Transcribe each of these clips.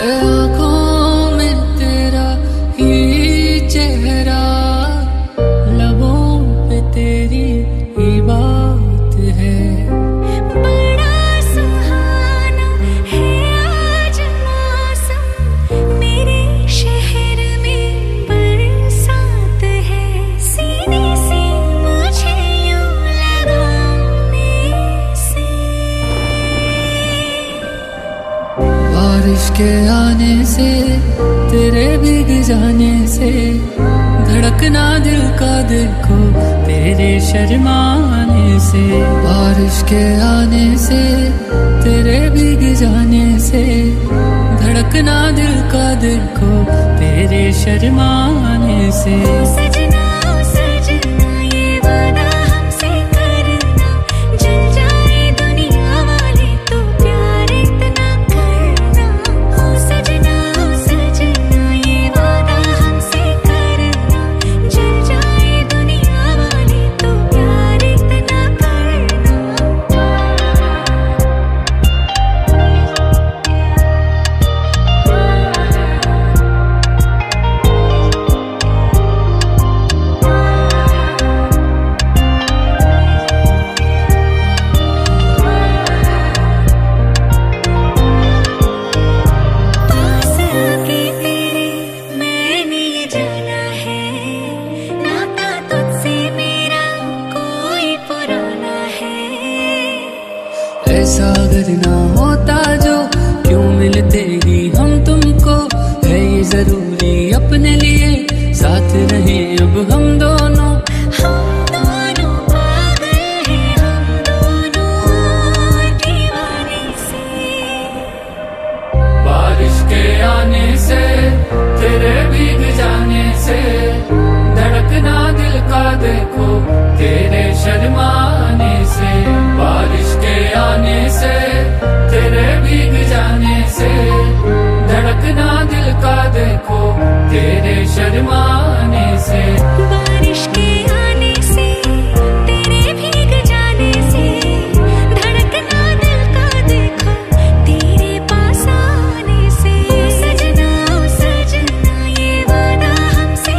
आँखों में तेरा ही चेहरा, लबों पे तेरी ही बात है। बड़ा सुहाना है आज मौसम, मेरे शहर में बरसात है। सीने से मुझे यूं लगाने से बारिश के आने से, तेरे भीग जाने से, धड़कना दिल का देखो तेरे शर्माने से। बारिश के आने से, तेरे भीग जाने से, धड़कना दिल का देखो तेरे शर्माने से। सजना सजना ये वादा हमसे करना, जल जाए दुनिया वाले तो प्यार इतना करना। ओ सजना ये वादा हमसे करना, जल जाए दुनिया वाले तो प्यार इतना करना। पास आके तेरे मैंने ये जाना है, नाता तुझसे मेरा कोई पुराना है। ऐसा अगर ना होता जो, क्यों मिलते ही हम तुमको। है ये जरूरी अपने लिए साथ रहे अब हम दोनों। हम दोनों पागल हैं, हम दोनों दीवाने से। बारिश के आने से, तेरे भीग जाने से, धड़कना दिल का देखो तेरे शर्माने से। बारिश के आने से, तेरे भीग जाने से, धड़कना दिल का देखो तेरे शर्माने से। बारिश के आने से, तेरे भीग जाने से, धड़कना दिल का देखो तेरे पास आने से। सजना ये वादा हमसे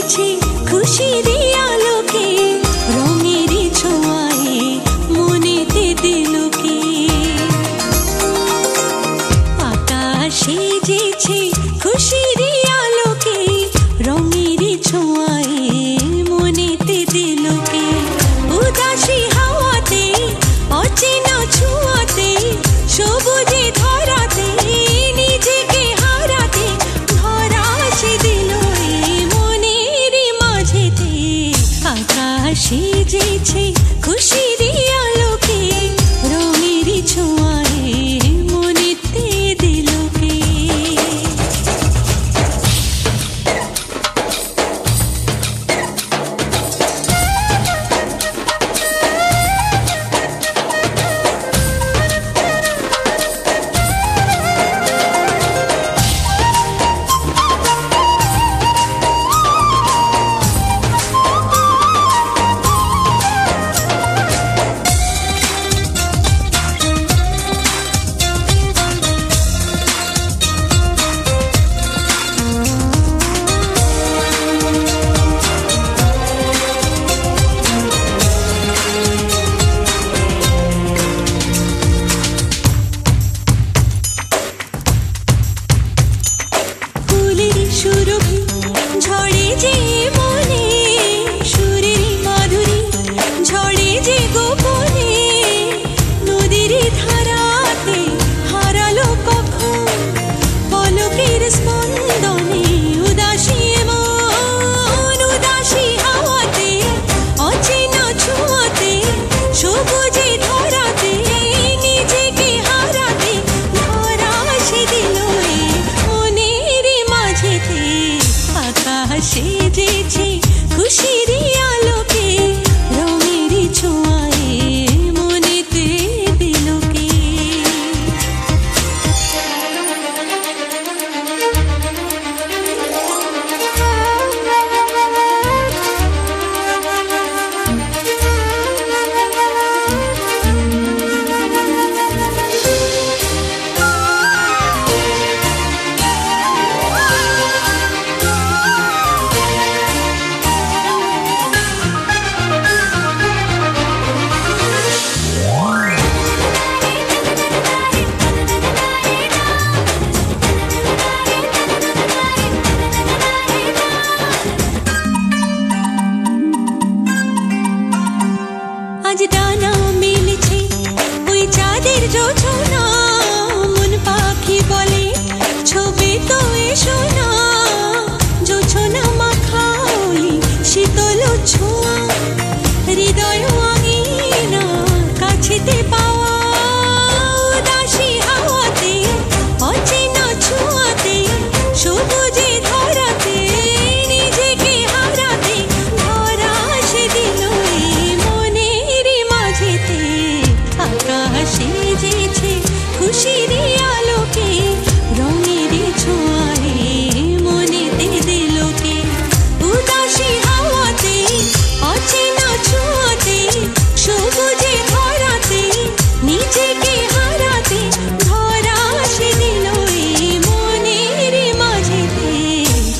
সেজেছে খুশির আলোকে, রঙের ছোঁয়ায় মনেতে দিলকে। আকাশ সেজেছে খুশির আলোকে, রঙের ছোঁয়ায় মনেতে দিলকে। উদাসী হাওয়াতে অচেনা ছোঁয়াতে, সবুজে ধরাতে নিজেকে হারাতে, ধরা সে দিল এই মনের মাঝেতে। আকাশ সেজেছে খুশির আলোকে, রঙের ছোঁয়ায় মনেতে দিলকে। সুরভি ঝড়ে যে মনে, সুরের মাধুরী ঝড়ে যে গোপনে, নদীর ধারাতে হারালো কখন পলকের স্পন্দনে। উদাসী মন উদাসী হাওয়াতে অচেনা ছোঁয়াতে, সবুজে ধরাতে নিজেকে হারাতে, ধরা সে দিল এই মনের মাঝেতে। আকাশ সেজেছে খুশির আলোকে, রঙের ছোঁয়ায় মনেতে দিলকে। আজ ডানা মেলেছে ওই চাঁদের জোছনা, মন পাখি বলে ছবি তো এসো না। জোছনা মাখা ওই শীতল ছোঁয়া, হৃদয় আঙিনা কাছেতে পাওয়া। উদাসী হাওয়াতে অচেনা ছোঁয়াতে, সবুজে ধরাতে নিজেকে হারাতে, ধরা সে দিল এই মনের মাঝেতে। আকাশ সেজেছে খুশির আলোকে, রঙের ছোঁয়ায় মনেতে দিলকে। উদাসী হাওয়াতে অচেনা ছোঁয়াতে, সবুজে ধরাতে নিজেকে হারাতে, ধরা সে দিল এই মনের মাঝেতে।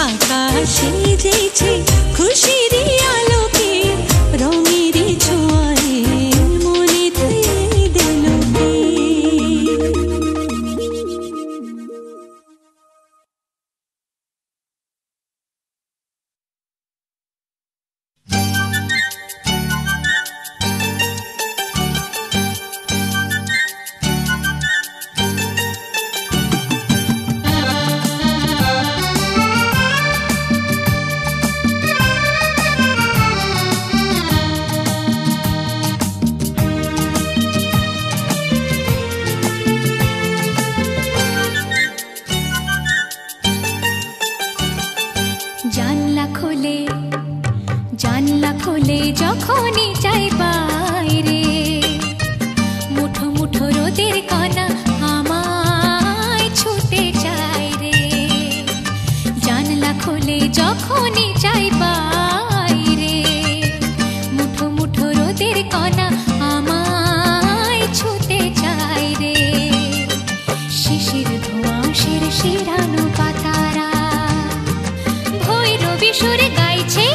আকাশ সেজেছে খুশির আলোকে, রঙের ছোঁয়ায় মনেতে দিলকে। জানলা খোলে যখনই যাই বাইরে, মুঠো মুঠো রোদের কণা আমায় ছুতে চায় রে। জানলা খোলে যখনই যাই বাইরে, মুঠো মুঠো রোদের কণা আমায় ছুতে চায় রে। শিশির ধোঁয়াশের শিরানো পাতারা ভৈরবী সুরে গাইছে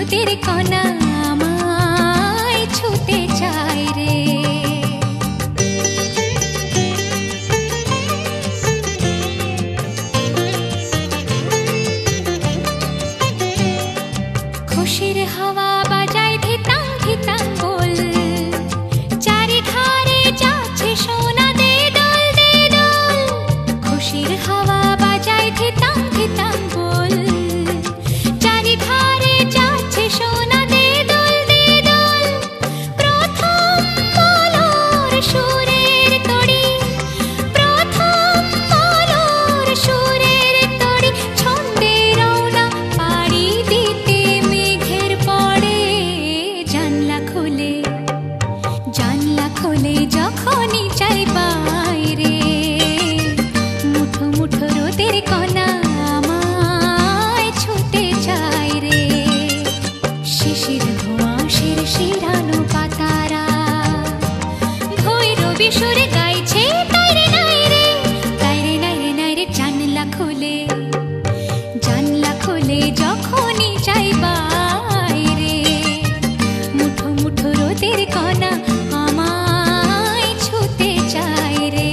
রোদের কণা আমায় ছুতে চায় রে। খুশির হাওয়া বাজায় ধিতাং ধিতাং বল, চারিধারে যাচ্ছে সোনা দে দোল দে দোল। খুশির হাওয়া বাজায় ধিতাং ধিতাং বল, চারিধারে যাচ্ছে সোনা দে দোল দে দোল। প্রথম মলর সুরের তড়ি, প্রথম মলর সুরের তড়ি, ছন্দে রওনা পাড়ি দিতে মেঘের পড়ে। জানলা খোলে, জানলা খোলে যখনই চাই বাইরে, মুঠো মুঠো রোদের কণা আমায় ছুতে চায় রে। শিশির ধোঁয়া শিরশিরানো পাতারা ভৈরবী সুরে গাইছে তাই রে নাই রে, তাই রে নাই রে নাই রে। জানলা খোলে, জানলা খোলে যখনই চাই বাইরে, মুঠো মুঠো রোদের কণা আমায় ছুতে চায় রে।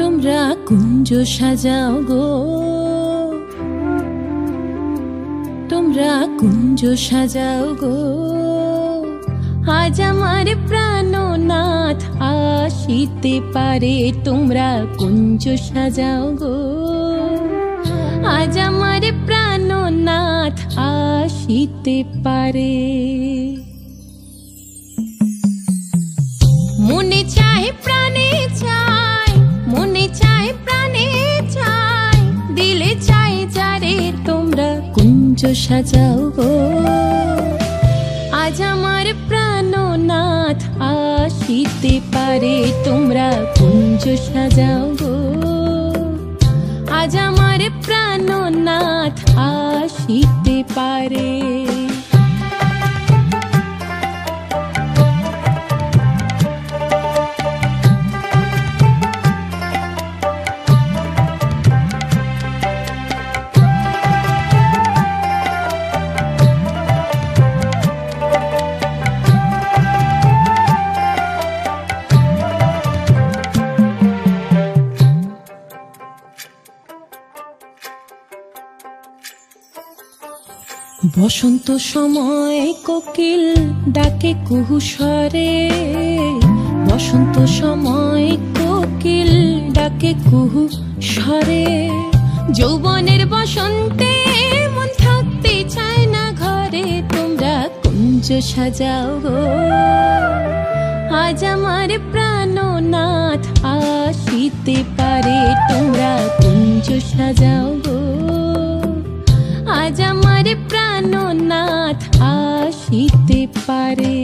তোমরা কুঞ্জ সাজাও গো, তোমরা কুঞ্জ সাজাও গো, আজ আমার প্রাণনাথ আসিতে পারে। তোমরা কুঞ্জ সাজাও গো, আজ আমার প্রাণনাথ আসিতে পারে। মনে চায় প্রাণে চায়, মনে চায় প্রাণে চায়, দিলে চায় যারে। তোমরা কুঞ্জ সাজাও গো, আজ আমার প্রাণনাথ আসিতে পারে। তোমরা কুঞ্জ সাজাও গো, আজ আমার প্রাণনাথ আসিতে পারে। বসন্ত সময় কোকিল ডাকে কুহু স্বরে, বসন্ত সময় কোকিল ডাকে কুহু স্বরে। যৌবনের বসন্তে মন থাকতে চায় না ঘরে। তোমরা কুঞ্জ সাজাও গো, আজ আমার প্রাণনাথ আসিতে পারে। তোমরা কুঞ্জ সাজাও গো, আজ আমার প্রাণনাথ আসিতে পারে।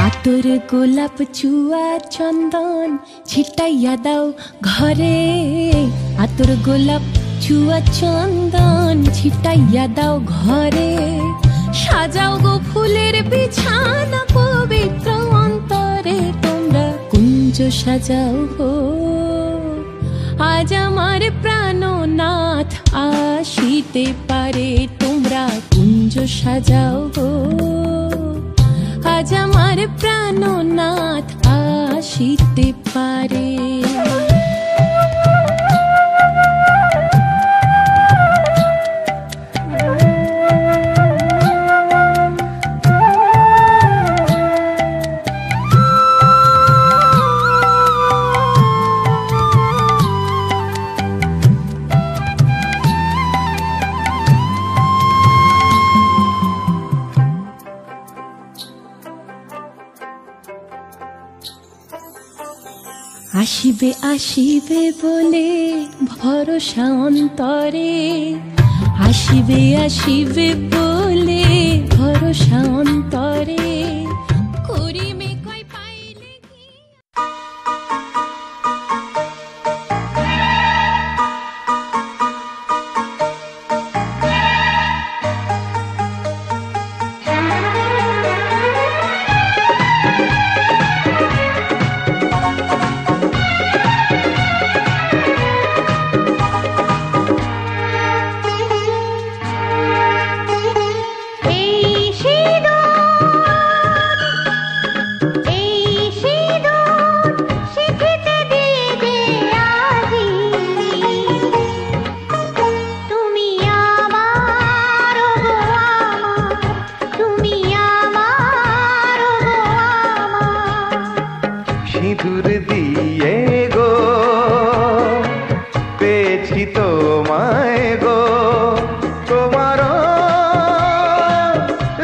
আতর গোলাপ চুয়া চন্দন ছিটাইয়া দাও ঘরে, আতর গোলাপ চুয়া চন্দন ছিটাইয়া দাও ঘরে। সাজাও গো ফুলের বিছানা পবিত্র অন্তরে। তোমরা কুঞ্জ সাজাও গো, আজ আমার প্রাণনাথ আসিতে পারে। তোমরা কুঞ্জ সাজাও গো, আজ আমার প্রাণনাথ আসিতে পারে। আসিবে আসিবে বলে ভরসা অন্তরে, আসিবে আসিবে বলে ভরসা অন্তরে, করিবে কই পাইলে সিঁদুর দিয়ে গো পেয়েছি তোমায় গো, তোমার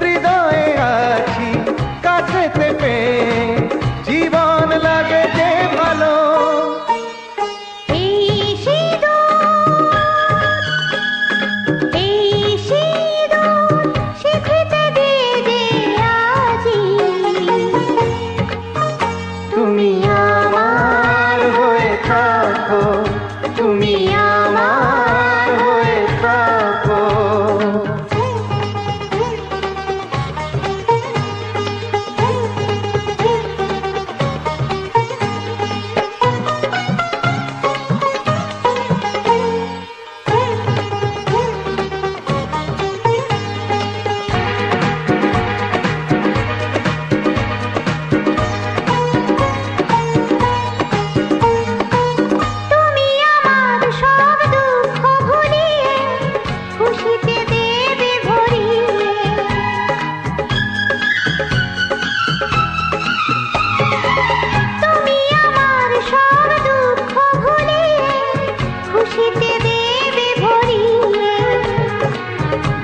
হৃদয়ে আছি কাছেতে পেয়ে জীবন লাগে যে ভালো। তুমি আমার হয়ে থাকো, তুমি আমার হয়ে থাকো।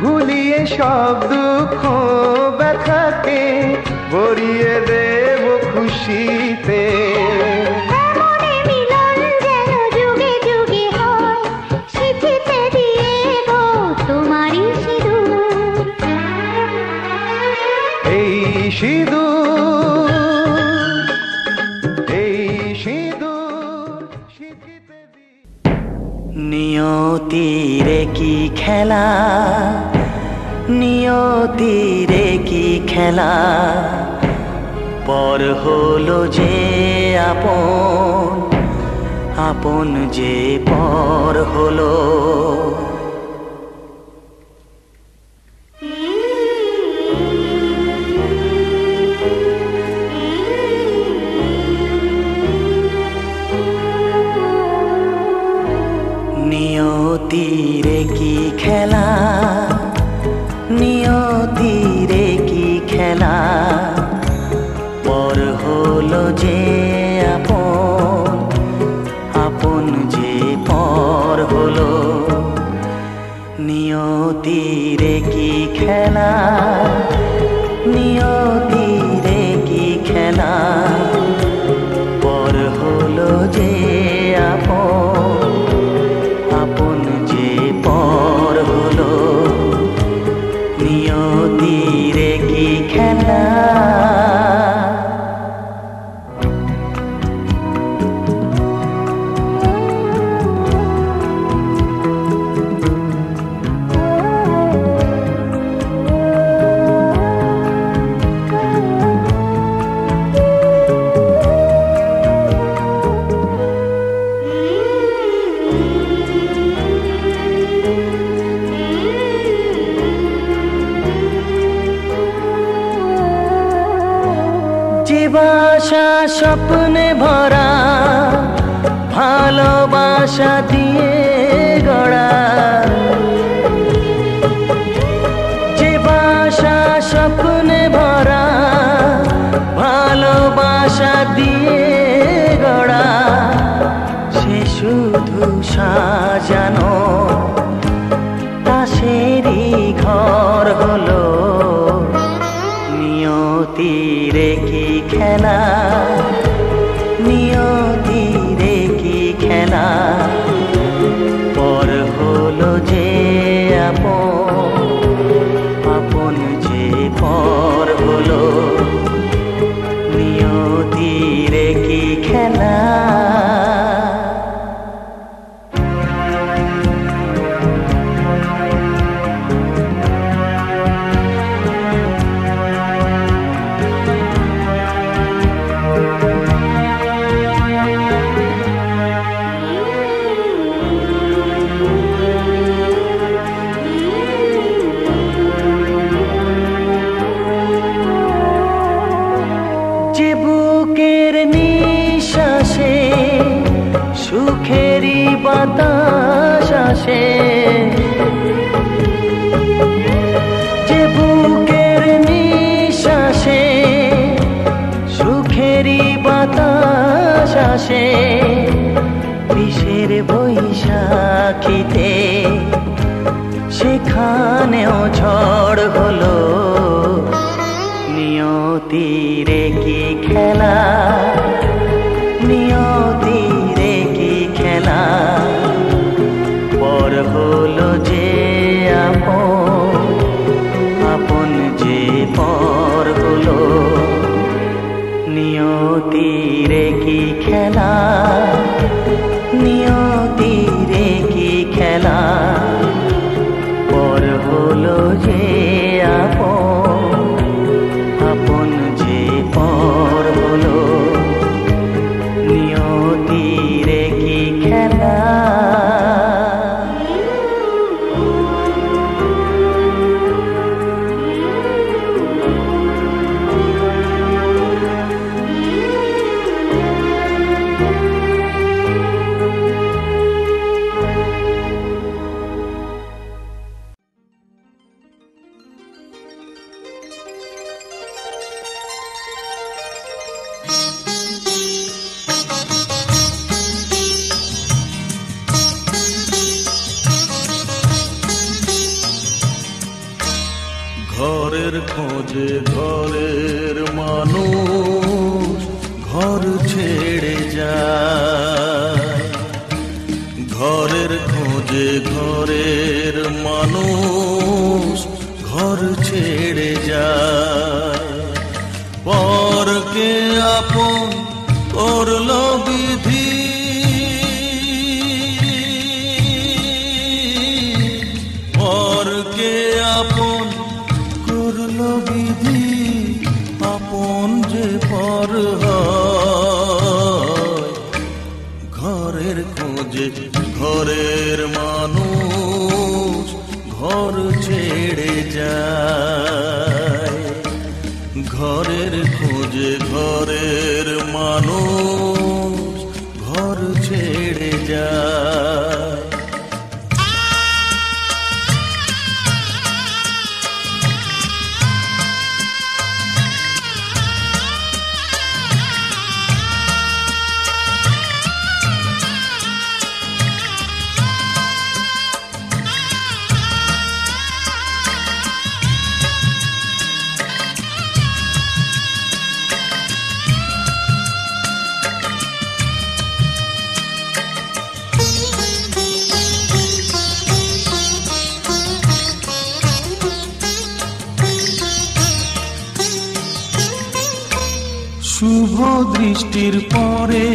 ভুলিয়ে সব দুঃখ ব্যথাকে ভরিয়ে দেব খুশিতে। এই সিঁদুর, এই সিঁদুর শিখিতে নিয়তিরে কি খেলা, নিয়তিরে কি খেলা, পর হলো যে আপন, আপন যে পর হলো। নিয়তিরে কি খেলা, নিয়তিরে কি খেলা, পর হলো যে আপন, আপন যে পর হলো। নিয়তিরে কি খেলা, নিয়তিরে কি খেলা, পর হলো যে আপন, আপন যে পর হলো। নিয়তিরে কি খেলা। বাসা স্বপ্নে ভরা, ভালোবাসা দিয়ে গড়া, যে বাসা স্বপ্নে ভরা, ভালোবাসা দিয়ে গড়া, সে শুধু সাজানো তাসেরই ঘর হলো। নিয়তিরে কি খেলা, নিয়তি খেলা। যে বুকের নিঃশ্বাসে সুখেরই বাতাস আসে, যে বুকের নিঃশ্বাসে সুখেরই বাতাস আসে, বিষের বৈশাখীতে সেখানেও ঝড় হলো। নিয়তিরে কি খেলা, নিয়তিরে কি খেলা, পর হলো যে আপন, আপন যে পর হলো। নিয়তিরে কি খেলা, নিয়তিরে কি খেলা, পর হলো যে আপন, আপন যে পর হলো। নিয়তিরে কি খেলা। ঘরের খোঁজে ঘরের মানুষ ঘর ছেড়ে যায়, ঘরের খোঁজে ঘরের মানুষ ঘর ছেড়ে যায়। পরকে আপন করলো বিধি, পরকে আপন করলো বিধি, আপন যে পর হয়। ঘরের খোঁজে ঘরের মানুষ ঘর ছেড়ে যায়, ঘরের খোঁজে ঘরের মানুষ ঘর ছেড়ে যায়। শুভ দৃষ্টির পরে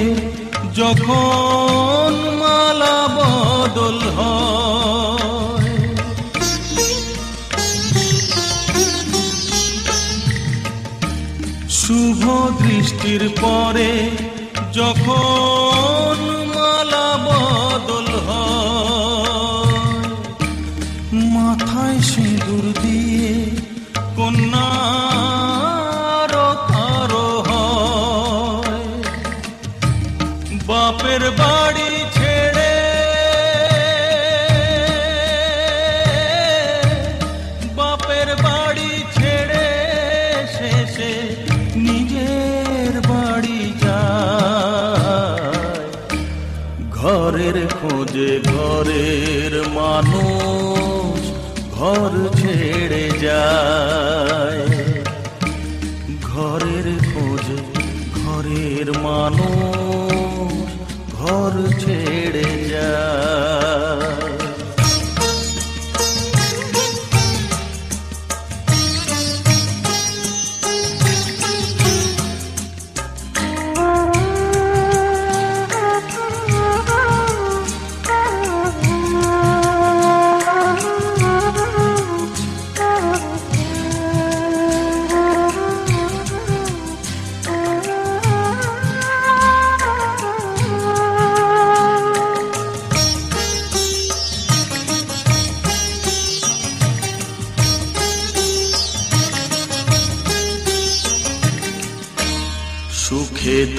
যখন মালা বদল হয়, শুভ দৃষ্টির পরে যখন মালা বদল হয়, মাথায় সিঁদুর দিয়ে কন্যা বাপের বাড়ি ছেড়ে, বাপের বাড়ি ছেড়ে শেষে নিজের বাড়ি যায়। ঘরের খোঁজে ঘরের মানুষ ঘর ছেড়ে যায়, ঘরের খোঁজে ঘরের মানুষ ঘর ছেড়ে যায়।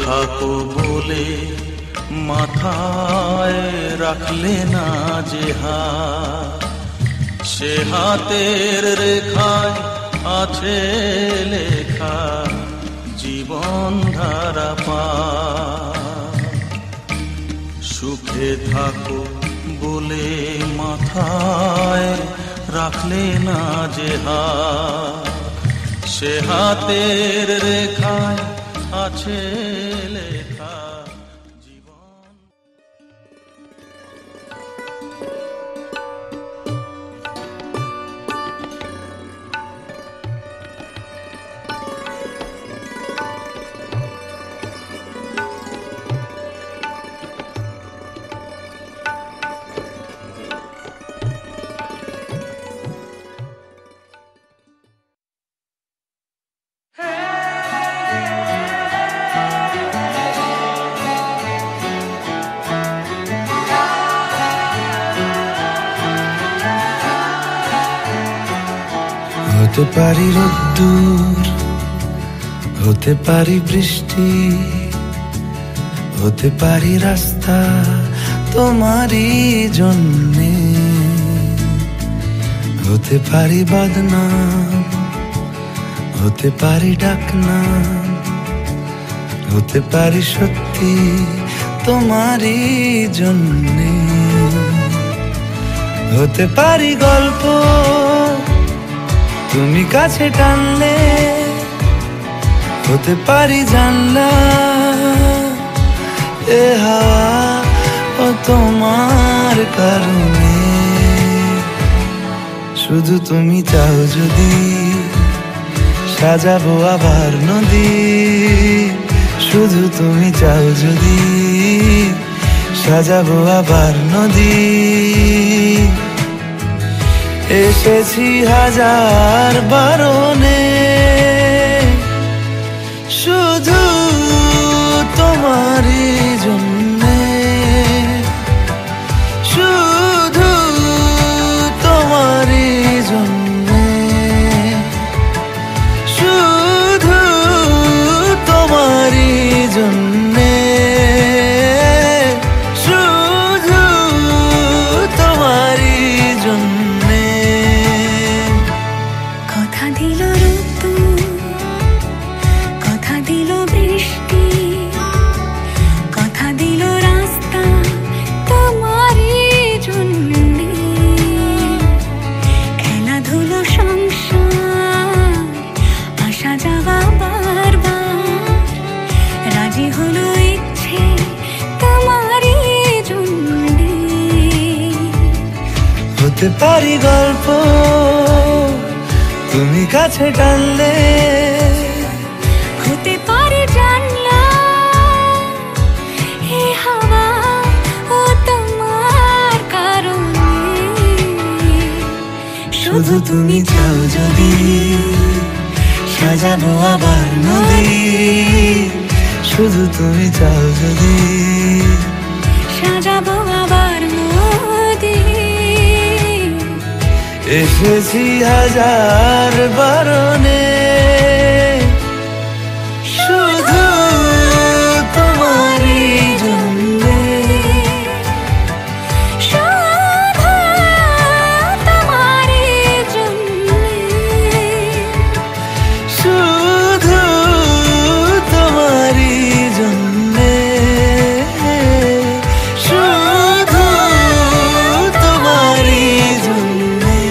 থাকো বলে মাথায় রাখলে না যে হাত, সে হাতের রেখায় আছে লেখা জীবন ধারা পার। সুখে থাকো বলে মাথায় রাখলে না যে হাত, সে হাতের রেখায় আছে লেখা জীবন। হতে পারি রোদ্দুর, হতে পারি বৃষ্টি, হতে পারি রাস্তা তোমারই জন্যে, হতে পারি বদনাম, হতে পারি ডাকনাম, হতে পারি সত্যি তোমারই জন্যে, হতে পারি গল্প তুমি কাছে টানলে, হতে পারি জানলা এ হাওয়া ও তোমার কারণে। শুধু তুমি চাও যদি সাজাবো আবার নদী, শুধু তুমি চাও যদি সাজাবো আবার নদী। এসেছি হাজার বারণে শুধু তোমারই জন্যে, শুধু তোমারই জন্যে, শুধু তোমারই জন্যে, শুধু তোমারই জন্যে। কথা দিল ঋতু, কথা দিল বৃষ্টি, কথা দিল রাস্তা তোমারই জন্যে, খেলাধুলো সংসার আসা যাওয়া বারবার, রাজি হলো ইচ্ছে তোমারই জন্যে। হতে পারি গল্প তুমি কাছে টানলে, হতে পারে জানলা এ হাওয়া ও তোমার কারণে। শুধু তুমি চাও যদি সাজাবো আবার নদী, শুধু তুমি চাও যদি সাজাবো আবার নদী। এসেছি হাজার বারণে শুধু তোমারই জন্যে, শুধু তোমারই জন্যে, শুধু তোমারই জন্যে, শুধু তোমারই জন্যে।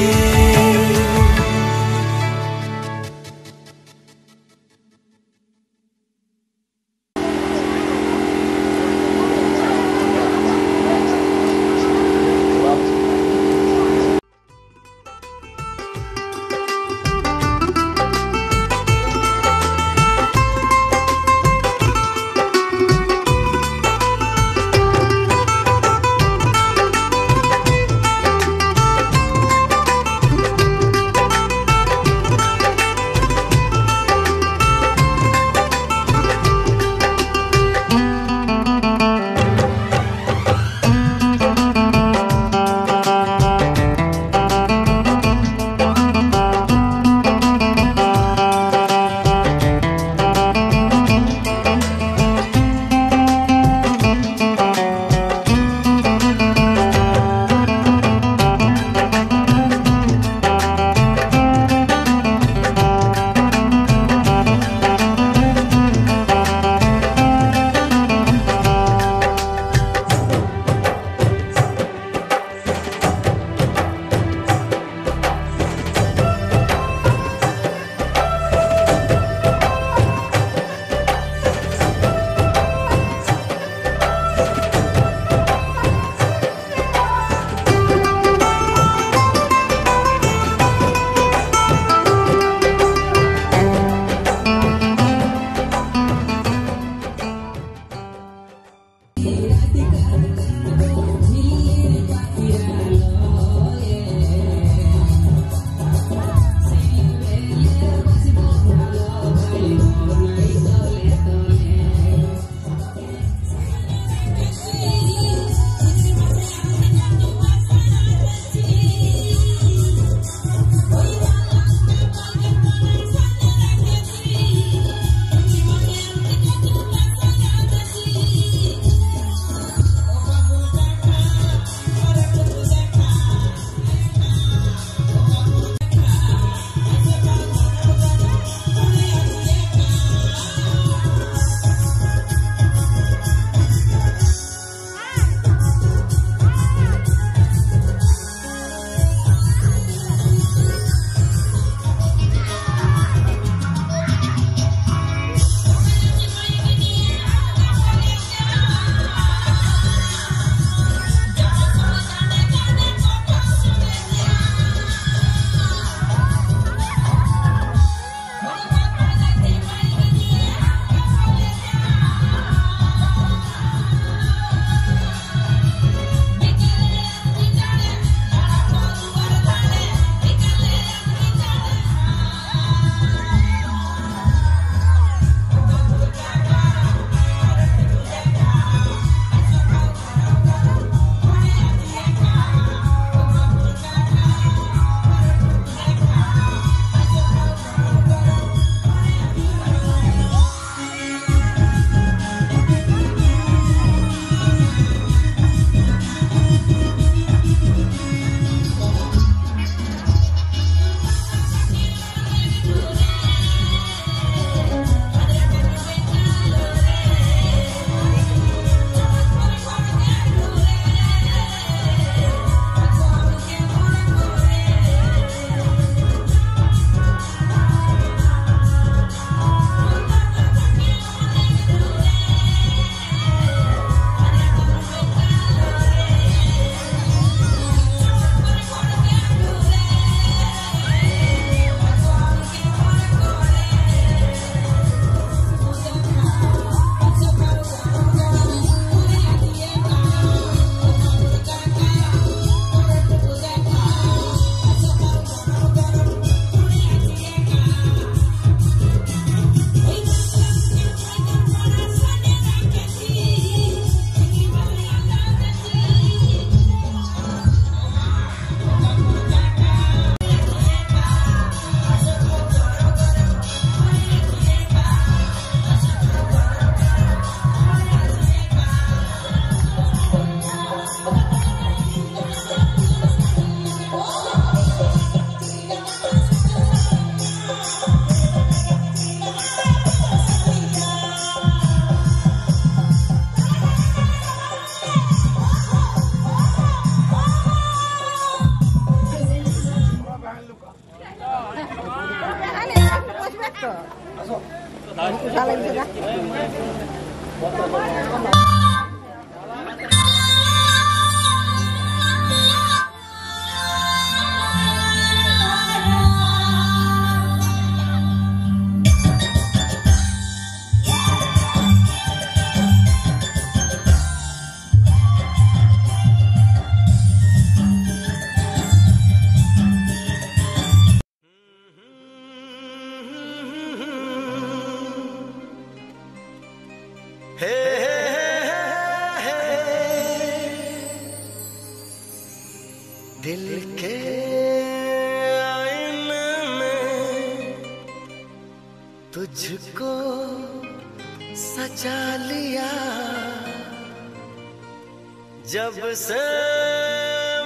जब से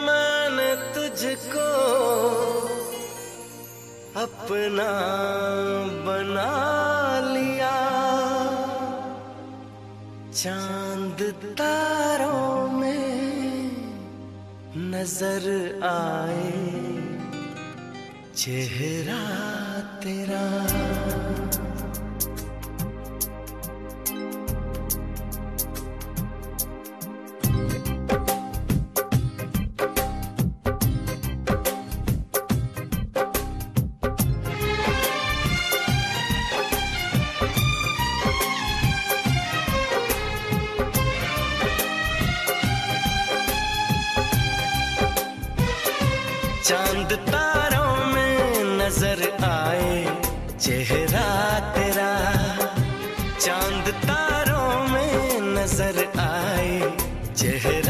मैंने तुझको अपना बना लिया, चांद तारों में नजर आए चेहरा तेरा। चांद तारों में नजर आए चेहरा तेरा, चांद तारों में नजर आए चेहरा